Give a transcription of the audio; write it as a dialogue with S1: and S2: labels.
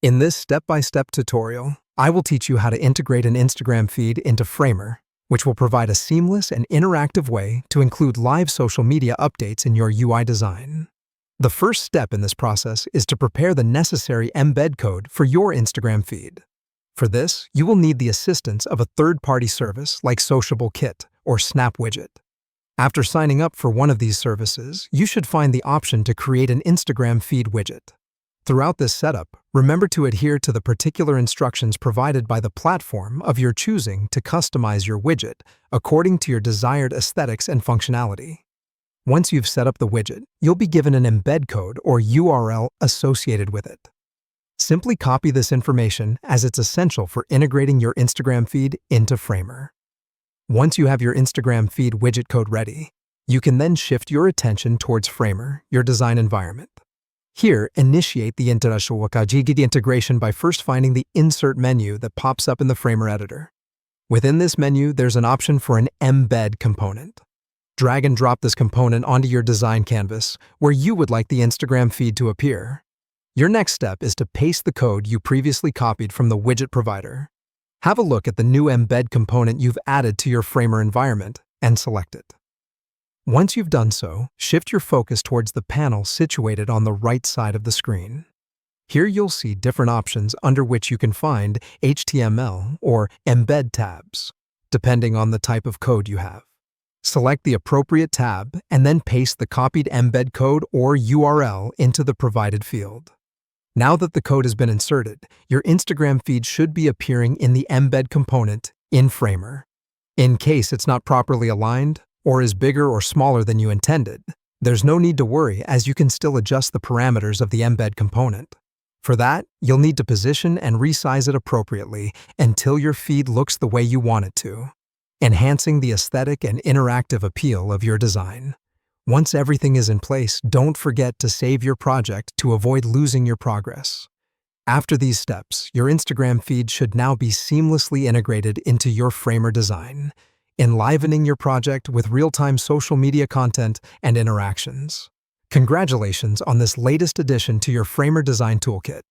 S1: In this step-by-step tutorial, I will teach you how to integrate an Instagram feed into Framer, which will provide a seamless and interactive way to include live social media updates in your UI design. The first step in this process is to prepare the necessary embed code for your Instagram feed. For this, you will need the assistance of a third-party service like Sociable Kit or Snap Widget. After signing up for one of these services, you should find the option to create an Instagram feed widget. Throughout this setup, remember to adhere to the particular instructions provided by the platform of your choosing to customize your widget according to your desired aesthetics and functionality. Once you've set up the widget, you'll be given an embed code or URL associated with it. Simply copy this information as it's essential for integrating your Instagram feed into Framer. Once you have your Instagram feed widget code ready, you can then shift your attention towards Framer, your design environment. Here, initiate the integration by first finding the Insert menu that pops up in the Framer editor. Within this menu, there's an option for an embed component. Drag and drop this component onto your design canvas where you would like the Instagram feed to appear. Your next step is to paste the code you previously copied from the widget provider. Have a look at the new embed component you've added to your Framer environment and select it. Once you've done so, shift your focus towards the panel situated on the right side of the screen. Here you'll see different options under which you can find HTML or embed tabs, depending on the type of code you have. Select the appropriate tab and then paste the copied embed code or URL into the provided field. Now that the code has been inserted, your Instagram feed should be appearing in the embed component in Framer. In case it's not properly aligned, or is bigger or smaller than you intended, there's no need to worry as you can still adjust the parameters of the embed component. For that, you'll need to position and resize it appropriately until your feed looks the way you want it to, enhancing the aesthetic and interactive appeal of your design. Once everything is in place, don't forget to save your project to avoid losing your progress. After these steps, your Instagram feed should now be seamlessly integrated into your Framer design, enlivening your project with real-time social media content and interactions. Congratulations on this latest addition to your Framer design toolkit.